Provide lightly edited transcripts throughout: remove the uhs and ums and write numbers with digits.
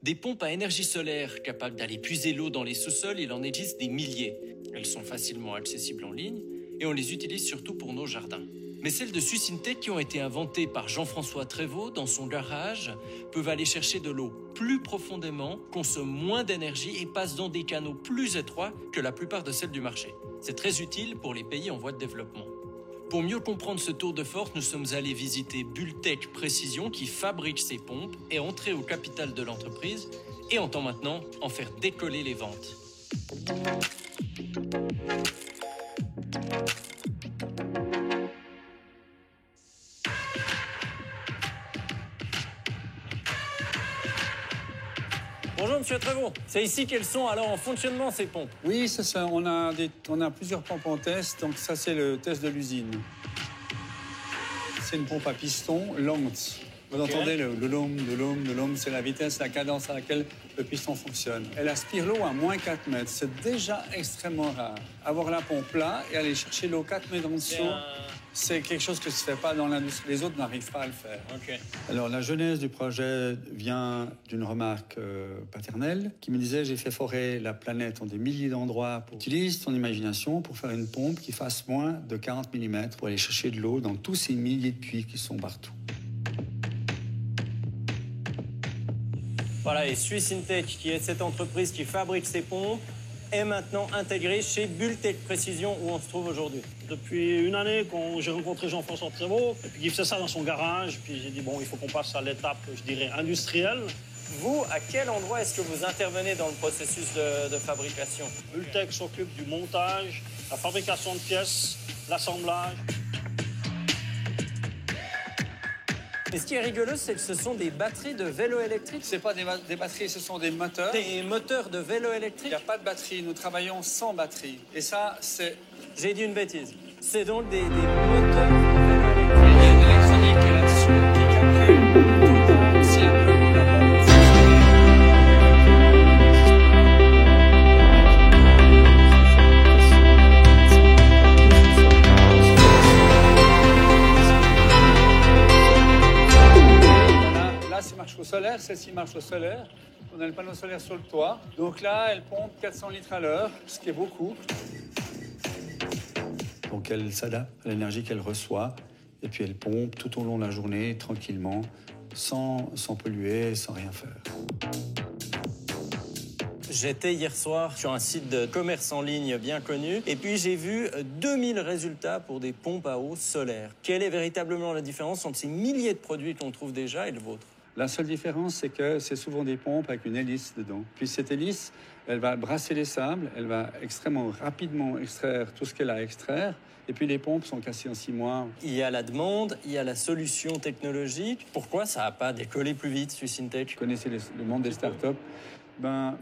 Des pompes à énergie solaire capables d'aller puiser l'eau dans les sous-sols, il en existe des milliers. Elles sont facilement accessibles en ligne et on les utilise surtout pour nos jardins. Mais celles de Suissintech qui ont été inventées par Jean-François Trévaux dans son garage peuvent aller chercher de l'eau plus profondément, consomment moins d'énergie et passent dans des canaux plus étroits que la plupart de celles du marché. C'est très utile pour les pays en voie de développement. Pour mieux comprendre ce tour de force, nous sommes allés visiter Bultech Précision qui fabrique ces pompes et entrer au capital de l'entreprise et entend maintenant en faire décoller les ventes. Bonjour Monsieur Trévaux, c'est ici qu'elles sont alors en fonctionnement ces pompes? Oui, c'est ça. On a plusieurs pompes en test, donc ça c'est le test de l'usine. C'est une pompe à piston lente. Vous entendez le lom, c'est la vitesse, la cadence à laquelle le piston fonctionne. Elle aspire l'eau à moins 4 mètres. C'est déjà extrêmement rare. Avoir la pompe là et aller chercher l'eau 4 mètres en dessous, c'est quelque chose que ne se fait pas dans l'industrie. Les autres n'arrivent pas à le faire. Okay. Alors, la genèse du projet vient d'une remarque paternelle qui me disait « J'ai fait forer la planète en des milliers d'endroits. Utilise ton imagination pour faire une pompe qui fasse moins de 40 mm pour aller chercher de l'eau dans tous ces milliers de puits qui sont partout. » Voilà, et Suissintech, qui est cette entreprise qui fabrique ces pompes, est maintenant intégrée chez Bultech Précision, où on se trouve aujourd'hui. Depuis une année, quand j'ai rencontré Jean-François Trévaux, et puis il faisait ça dans son garage, puis j'ai dit, bon, il faut qu'on passe à l'étape, je dirais, industrielle. Vous, à quel endroit est-ce que vous intervenez dans le processus de fabrication? Bultech s'occupe du montage, la fabrication de pièces, l'assemblage. Mais ce qui est rigolo, c'est que ce sont des batteries de vélo électrique. Ce n'est pas des batteries, ce sont des moteurs. Des moteurs de vélo électrique. Il n'y a pas de batterie, nous travaillons sans batterie. Et ça, c'est... J'ai dit une bêtise. C'est donc des moteurs de vélo électrique. Il y a de l'électronique là-dessus qui calcule tout le temps si un peu la pompe. Celle-ci marche au solaire, celle-ci marche au solaire. On a le panneau solaire sur le toit. Donc là, elle pompe 400 litres à l'heure, ce qui est beaucoup. Donc elle s'adapte à l'énergie qu'elle reçoit. Et puis elle pompe tout au long de la journée, tranquillement, sans polluer, sans rien faire. J'étais hier soir sur un site de commerce en ligne bien connu et puis j'ai vu 2000 résultats pour des pompes à eau solaires. Quelle est véritablement la différence entre ces milliers de produits qu'on trouve déjà et le vôtre? La seule différence, c'est que c'est souvent des pompes avec une hélice dedans. Puis cette hélice, elle va brasser les sables, elle va extrêmement rapidement extraire tout ce qu'elle a à extraire. Et puis les pompes sont cassées en 6 mois. Il y a la demande, il y a la solution technologique. Pourquoi ça n'a pas décollé plus vite, Suissintech? Vous connaissez le monde des startups.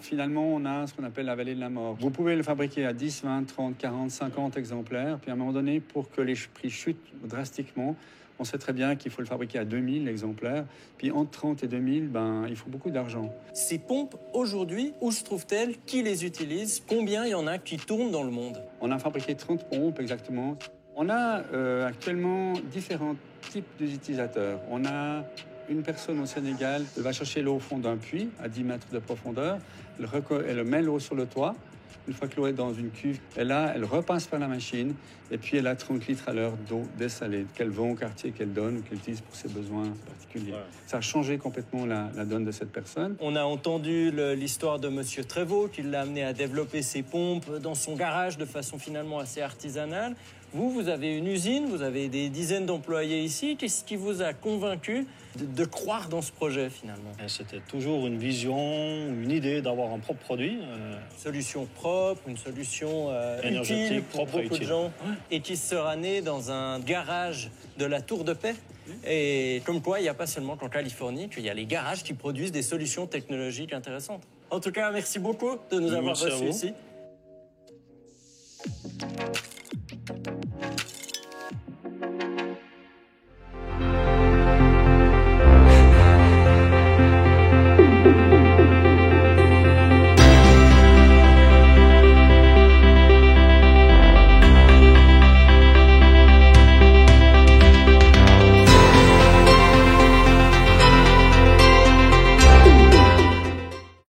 Finalement, on a ce qu'on appelle la vallée de la mort. Vous pouvez le fabriquer à 10, 20, 30, 40, 50 exemplaires. Puis à un moment donné, pour que les prix chutent drastiquement, on sait très bien qu'il faut le fabriquer à 2000 exemplaires. Puis entre 30 et 2000, il faut beaucoup d'argent. Ces pompes, aujourd'hui, où se trouvent-elles? Qui les utilise? Combien il y en a qui tournent dans le monde? On a fabriqué 30 pompes exactement. On a actuellement différents types d'utilisateurs. On a une personne au Sénégal, elle va chercher l'eau au fond d'un puits à 10 mètres de profondeur. Elle met l'eau sur le toit. Une fois que l'eau est dans une cuve, elle repasse par la machine et puis elle a 30 litres à l'heure d'eau dessalée qu'elle vend au quartier, qu'elle donne ou qu'elle utilise pour ses besoins particuliers. Ouais. Ça a changé complètement la donne de cette personne. On a entendu l'histoire de Monsieur Trévaux qui l'a amené à développer ses pompes dans son garage de façon finalement assez artisanale. Vous avez une usine, vous avez des dizaines d'employés ici. Qu'est-ce qui vous a convaincu de croire dans ce projet, finalement? C'était toujours une vision, une idée d'avoir un propre produit. Une solution propre, une solution énergétique, utile pour propre beaucoup de gens. Et qui sera née dans un garage de la Tour de Paix. Et comme quoi, il n'y a pas seulement qu'en Californie qu'il y a les garages qui produisent des solutions technologiques intéressantes. En tout cas, merci beaucoup de nous avoir reçus ici.